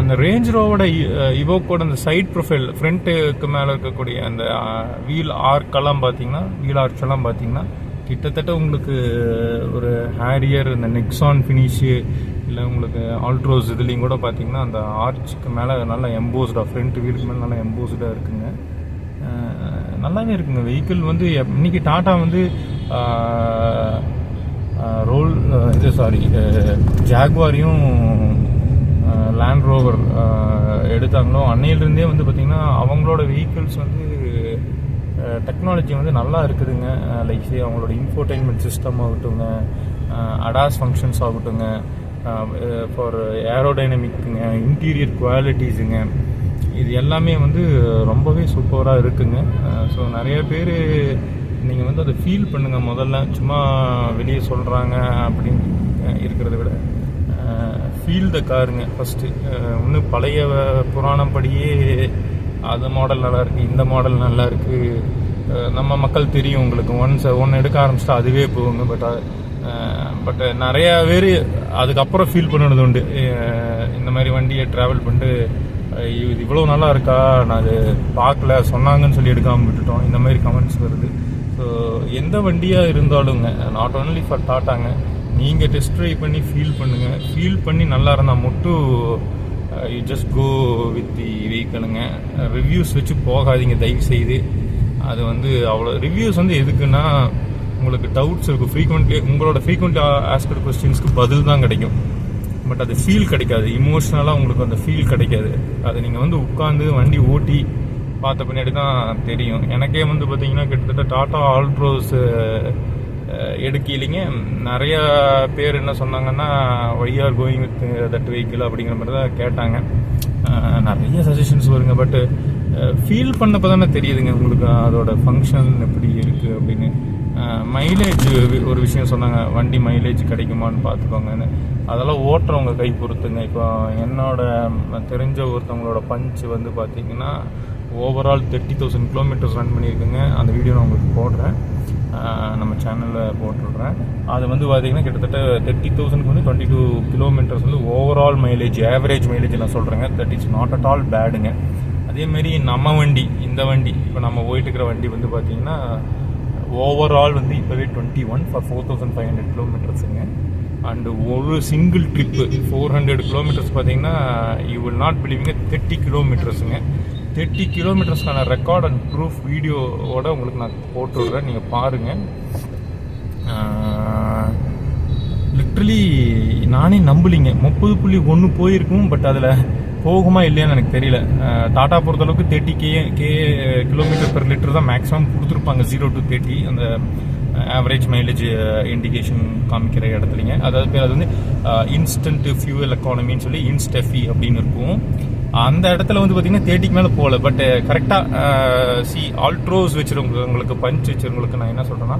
அந்த ரேஞ்ச் ரோவோட இவோக்கோட அந்த side profile ஃப்ரண்ட்டுக்கு மேலே இருக்கக்கூடிய அந்த வீல் ஆர்க்கெல்லாம் பார்த்தீங்கன்னா வீல் ஆர்ச் எல்லாம் பார்த்தீங்கன்னா கிட்டத்தட்ட உங்களுக்கு ஒரு ஹேரியர் இந்த நெக்ஸான் ஃபினிஷு இல்லை உங்களுக்கு ஆல்ட்ரோஸ் இதுலேயும் கூட பார்த்தீங்கன்னா அந்த ஆர்ச்சுக்கு மேலே நல்லா எம்போஸ்டாக ஃப்ரண்ட் வீலுக்கு மேலே நல்லா எம்போஸ்டாக இருக்குங்க. நல்லாவே இருக்குங்க வெஹிக்கிள் வந்து. இன்னைக்கு டாட்டா வந்து ஜாக்வாரையும் லேண்ட் ரோவர் எடுத்தாங்களோ அன்னையிலிருந்தே வந்து பார்த்திங்கன்னா அவங்களோட வெஹிக்கிள்ஸ் வந்து டெக்னாலஜி வந்து நல்லா இருக்குதுங்க. லைக் அவங்களோட இன்ஃபோர்டைன்மெண்ட் சிஸ்டம் ஆகட்டுங்க, அடாஸ் ஃபங்க்ஷன்ஸ் ஆகட்டுங்க, ஃபார் ஏரோடைனமிக்குங்க, இன்டீரியர் குவாலிட்டிஸுங்க, இது எல்லாமே வந்து ரொம்பவே சூப்பராக இருக்குங்க. ஸோ நிறைய பேர் நீங்கள் வந்து அதை ஃபீல் பண்ணுங்கள். முதல்ல சும்மா வெளியே சொல்கிறாங்க அப்படின்னு இருக்கிறத விட ஃபீல் த காருங்க ஃபஸ்ட்டு. இன்னும் பழைய புராணம் படியே அது மாடல் நல்லா இருக்குது, இந்த மாடல் நல்லா இருக்குது, நம்ம மக்கள் தெரியும் உங்களுக்கு. ஒன்று எடுக்க ஆரம்பிச்சிட்டா அதுவே போகுங்க. பட் நிறையா பேர் அதுக்கப்புறம் ஃபீல் பண்ணுறது உண்டு. இந்த மாதிரி வண்டியை ட்ராவல் பண்ணிட்டு இது இவ்வளோ நல்லா இருக்கா, நான் அது பார்க்கல சொன்னாங்கன்னு சொல்லி எடுக்காமல் விட்டுட்டோம், இந்த மாதிரி கமெண்ட்ஸ் வருது. ஸோ எந்த வண்டியாக இருந்தாலுங்க, நாட் ஓன்லி ஃபார் டாட்டாங்க, நீங்கள் டெஸ்ட் ட்ரைவ் பண்ணி ஃபீல் பண்ணுங்கள். ஃபீல் பண்ணி நல்லா இருந்தால் மட்டும் you just go with the வெஹிக்கிளுங்க. ரிவ்யூஸ் வச்சு போகாதீங்க தயவு செய்து. அது வந்து அவ்வளோ ரிவ்யூஸ் வந்து எதுக்குன்னா உங்களுக்கு டவுட்ஸ் இருக்கும், உங்களோட ஃப்ரீக்வெண்ட்லி ஆஸ்க்டு கொஸ்டின்ஸ்க்கு பதில் தான் கிடைக்கும். பட் அது ஃபீல் கிடைக்காது, இமோஷ்னலாக உங்களுக்கு அந்த ஃபீல் கிடைக்காது. அது நீங்கள் வந்து உட்காந்து வண்டி ஓட்டி பார்த்த பின்னாடி தான் தெரியும். எனக்கே வந்து பார்த்தீங்கன்னா கிட்டத்தட்ட டாட்டா ஆல்ட்ரோஸ் எடுக்கலைங்க. நிறையா பேர் என்ன சொன்னாங்கன்னா why are going with that vehicle அப்படிங்கிற மாதிரி தான் கேட்டாங்க. நிறைய சஜஷன்ஸ் வருங்க. பட் ஃபீல் பண்ணப்போ தானே தெரியுதுங்க உங்களுக்கு அதோட ஃபங்க்ஷன் எப்படி இருக்குது அப்படின்னு. மைலேஜ் ஒரு விஷயம் சொன்னாங்க, வண்டி மைலேஜ் கிடைக்குமான்னு பார்த்துக்கோங்கன்னு. அதெல்லாம் ஓட்டுறவங்க கை பொறுத்துங்க. இப்போ என்னோட தெரிஞ்ச ஒருத்தவங்களோட பஞ்ச் வந்து பார்த்தீங்கன்னா ஓவரால் 30,000 கிலோமீட்டர்ஸ் ரன் பண்ணியிருக்குங்க. அந்த வீடியோ நான் உங்களுக்கு போடுறேன், நம்ம சேனலில் போட்டுடுறேன். அது வந்து பார்த்தீங்கன்னா கிட்டத்தட்ட 30,000க்கு வந்து 22 கிலோமீட்டர்ஸ் வந்து ஓவரால் மைலேஜ், ஆவரேஜ் மைலேஜ் நான் சொல்கிறேங்க. That is not at all பேடுங்க. அதேமாரி நம்ம வண்டி, இந்த வண்டி இப்போ நம்ம போயிட்டு இருக்கிற வண்டி வந்து பார்த்தீங்கன்னா ஓவரால் வந்து இப்போவே 21 ஃபார் 4,500 கிலோமீட்டர்ஸுங்க. அண்டு ஒரு சிங்கிள் ட்ரிப்பு 400 கிலோமீட்டர்ஸ் பார்த்தீங்கன்னா யூ வில் நாட் பிலீவிங்க 30 கிலோமீட்டர்ஸுங்க. 30 கிலோமீட்டர்ஸ்க்கான ரெக்கார்ட் அண்ட் ப்ரூஃப் வீடியோவோட உங்களுக்கு நான் போட்டு விட்றேன், நீங்கள் பாருங்கள். லிட்ரலி நானே நம்பலிங்க 30.1 போயிருக்கும். பட் அதில் போகுமா இல்லையான்னு எனக்கு தெரியல. டாட்டா பொறுத்தளவுக்கு 30 கிலோமீட்டர் பெர் லிட்டர் தான் மேக்ஸிமம் கொடுத்துருப்பாங்க, 0 to 30 அந்த ஆவரேஜ் மைலேஜ் இண்டிகேஷன் காமிக்கிற இடத்துலிங்க. அதாவது பேர் அது வந்து இன்ஸ்டன்ட் ஃபியூவல் எக்கானமின்னு சொல்லி இன்ஸ்டெஃபி அப்படின்னு இருக்கும். அந்த இடத்துல வந்து பார்த்தீங்கன்னா 30க்கு மேலே போகல. பட் கரெக்டாக ஆல்ட்ரோஸ் வச்சுருவங்களுக்கு, பஞ்ச் வச்சுருவங்களுக்கு நான் என்ன சொல்கிறேன்னா,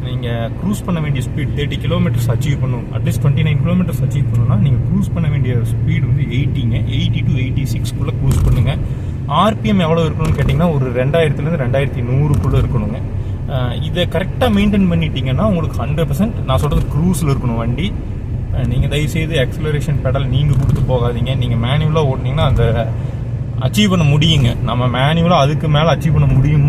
நீங்கள் க்ரூஸ் பண்ண வேண்டிய ஸ்பீட் 30 கிலோமீட்டர்ஸ் அச்சீவ் பண்ணணும். அட்லீஸ்ட் 29 கிலோமீட்டர்ஸ் அச்சீவ் பண்ணணும்னா நீங்கள் க்ரூஸ் பண்ண வேண்டிய ஸ்பீடு வந்து 80 to 86 க்ரூஸ் பண்ணுங்க. ஆர்பிஎம் எவ்வளோ இருக்கணும்னு கேட்டிங்கன்னா ஒரு 2000 to 2100 இருக்கணுங்க. இதை கரெக்டாக மெயின்டைன் பண்ணிட்டீங்கன்னா உங்களுக்கு 100% நான் சொல்கிறது க்ரூஸில் இருக்கணும் வண்டி. நீங்கள் தயவுசெய்து ஆக்சிலரேஷன் பெடல் நீங்கள் கொடுத்து போகாதீங்க. நீங்கள் மேனுவலாக ஓட்டினீங்கன்னா அந்த அச்சீவ் பண்ண முடியுங்க. நம்ம மேனுவலாக அதுக்கு மேலே அச்சீவ் பண்ண முடியும்,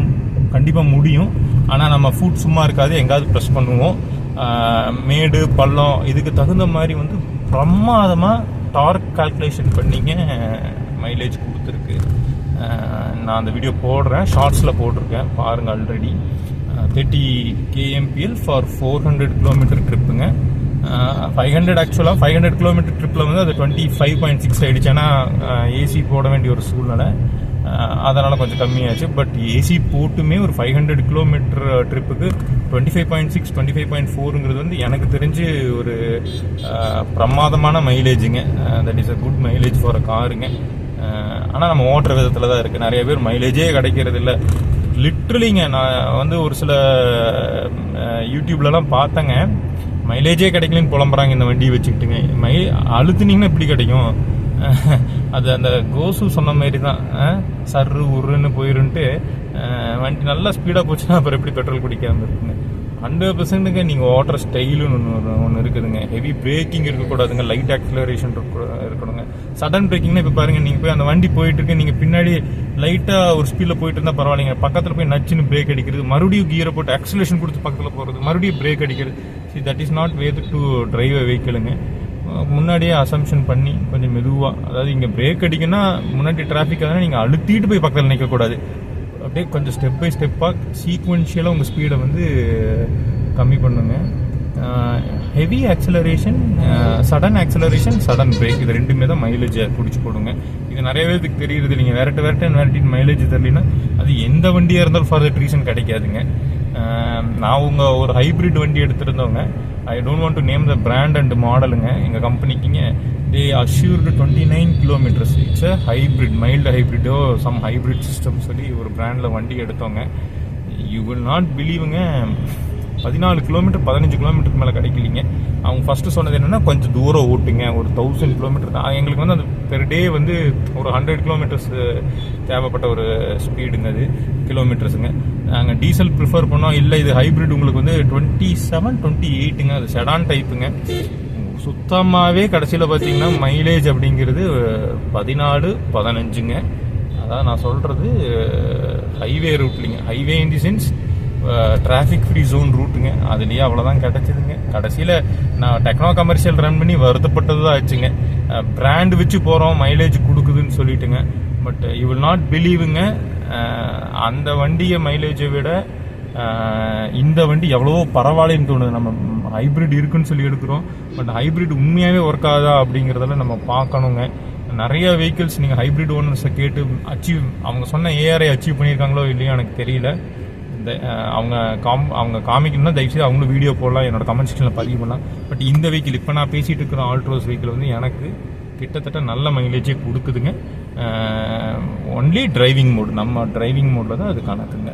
கண்டிப்பாக முடியும். ஆனால் நம்ம ஃபுட் சும்மா இருக்காது, எங்காவது ப்ரெஸ் பண்ணுவோம். மேடு பள்ளம் இதுக்கு தகுந்த மாதிரி வந்து பிரமாதமாக டார்க் கால்குலேஷன் பண்ணிங்க மைலேஜ் கொடுத்துருக்கு. நான் அந்த வீடியோ போடுறேன், ஷார்ட்ஸில் போட்டிருக்கேன் பாருங்கள். ஆல்ரெடி 30 kmpl ஃபார் 400 கிலோமீட்டர் ட்ரிப்புங்க. 500 கிலோமீட்டர் ட்ரிப்பில் வந்து அது 25.6 ஆகிடுச்சு. ஏன்னா ஏசி போட வேண்டிய ஒரு சூழ்நிலை, அதனால் கொஞ்சம் கம்மியாச்சு. பட் ஏசி போட்டுமே ஒரு 500 கிலோமீட்டர் ட்ரிப்புக்கு 25.6 25.4ங்கிறது வந்து எனக்கு தெரிஞ்சு ஒரு பிரமாதமான மைலேஜுங்க. That is a good mileage for a காருங்க. ஆனால் நம்ம ஓட்டுற விதத்தில் தான் இருக்குது. நிறைய பேர் மைலேஜே கிடைக்கிறது இல்லை லிட்ரலிங்க. நான் வந்து ஒரு சில யூடியூப்லலாம் பார்த்தேங்க, மைலேஜே கிடைக்கலன்னு புலம்புறாங்க இந்த வண்டியை வச்சுக்கிட்டுங்க. அழுத்துனீங்கன்னா இப்படி கிடைக்கும். அது அந்த கோசு சொன்ன மாதிரி தான், சர்ரு உருன்னு போயிருன்ட்டு வண்டி நல்லா ஸ்பீடாக போச்சுன்னா அப்புறம் எப்படி பெட்ரோல் குடிக்காமல் இருக்குங்க. 100%ங்க நீங்கள் ஓட்டுற ஸ்டைலுன்னு ஒன்று இருக்குதுங்க. ஹெவி பிரேக்கிங் இருக்கக்கூடாதுங்க, லைட் ஆக்சிலரேஷன் இருக்கணுங்க. சடன் பிரேக்கிங்னா இப்போ பாருங்கள், நீங்கள் போய் அந்த வண்டி போயிட்டு இருக்கு, நீங்கள் பின்னாடி லைட்டாக ஒரு ஸ்பீடில் போயிட்டு இருந்தால் பரவாயில்லைங்க, பக்கத்தில் போய் நச்சுன்னு பிரேக் அடிக்கிறது, மறுபடியும் கியரை போட்டு ஆக்சிலேஷன் கொடுத்து பக்கத்தில் போகிறது, மறுபடியும் பிரேக் அடிக்கிறது. See that is not way to drive a வெஹிக்கிளுங்க. முன்னாடியே அசம்ஷன் பண்ணி கொஞ்சம் மெதுவாக, அதாவது இங்கே பிரேக் அடிக்குன்னா முன்னாடி டிராஃபிக் அதனால் நீங்கள் அழுத்திட்டு போய் பக்கத்தில் நிற்கக்கூடாது. அப்படியே கொஞ்சம் ஸ்டெப் பை ஸ்டெப்பாக சீக்வென்ஷியலாக உங்கள் ஸ்பீடை வந்து கம்மி பண்ணுங்க. Heavy acceleration, sudden acceleration, sudden brake, இது ரெண்டுமே தான் மைலேஜை பிடிச்சி போடுங்க. இது நிறைய பேருக்கு தெரியுது இல்லைங்க. வேரட்டின் மைலேஜ் தெரியலனா அது எந்த வண்டியாக இருந்தாலும் ஃபார் தட் ரீசன் கிடைக்காதுங்க. நான் ஒரு ஹைப்ரிட் வண்டி எடுத்துருந்தவங்க, I don't want to name the brand and மாடலுங்க. எங்கள் கம்பெனிக்குங்க they assured 29 kilometers. It's a hybrid, mild hybrid or some hybrid system சொல்லி ஒரு பிராண்டில் வண்டி எடுத்தவங்க. யூ வில் நாட் பிலீவுங்க, 14 கிலோமீட்டர் 15 கிலோமீட்டருக்கு மேலே கிடைக்கலிங்க. அவங்க ஃபஸ்ட்டு சொன்னது என்னென்னா கொஞ்சம் தூரம் ஓட்டுங்க, ஒரு 1000 கிலோமீட்டர் தான். எங்களுக்கு வந்து அந்த பெர் டே வந்து ஒரு 100 கிலோமீட்டர்ஸ் தேவைப்பட்ட ஒரு ஸ்பீடுங்க, அது கிலோமீட்டர்ஸுங்க. நாங்கள் டீசல் ப்ரிஃபர் பண்ணோம். இல்லை இது ஹைப்ரிட் உங்களுக்கு வந்து 27-28ங்க, அது செடான் டைப்புங்க. சுத்தமாகவே கடைசியில் பார்த்தீங்கன்னா மைலேஜ் அப்படிங்கிறது 14-15ங்க. அதான் நான் சொல்கிறது ஹைவே ரூட்லிங்க, highway in the sense traffic free zone ரூட்டுங்க. அதுலேயே அவ்வளோதான் கிடச்சிதுங்க. கடைசியில் நான் டெக்னோ கமர்ஷியல் ரன் பண்ணி வருத்தப்பட்டது தான் ஆச்சுங்க. பிராண்ட் வச்சு போகிறோம், மைலேஜ் கொடுக்குதுன்னு சொல்லிட்டுங்க. பட் யூ வில் நாட் பிலீவுங்க, அந்த வண்டியை மைலேஜை விட இந்த வண்டி எவ்வளவோ பரவாயில்லன்னு தோணுது. நம்ம ஹைப்ரிட் இருக்குன்னு சொல்லி எடுக்கிறோம், பட் ஹைப்ரிட் உண்மையாகவே ஒர்க் ஆகுதா அப்படிங்கிறதெல்லாம் நம்ம பார்க்கணுங்க. நிறைய வெஹிக்கிள்ஸ் நீங்கள் ஹைப்ரிட் ஓனர்ஸை கேட்டு அவங்க சொன்ன ஏஆரை அச்சீவ் பண்ணியிருக்காங்களோ இல்லையோ எனக்கு தெரியல. அவங்க காமிக்கணும்னா தயவுசெய்து அவங்களும் வீடியோ போடலாம், என்னோட கமெண்ட் செக்ஷனில் பதிவு பண்ணலாம். பட் இந்த வெஹிக்கிள் இப்போ நான் பேசிகிட்டு இருக்கிற ஆல்ட்ரோஸ் வெஹிக்கிள் வந்து எனக்கு கிட்டத்தட்ட நல்ல மைலேஜே கொடுக்குதுங்க. ஒன்லி டிரைவிங் மோட், நம்ம டிரைவிங் மோடில் தான் அது கணக்குங்க.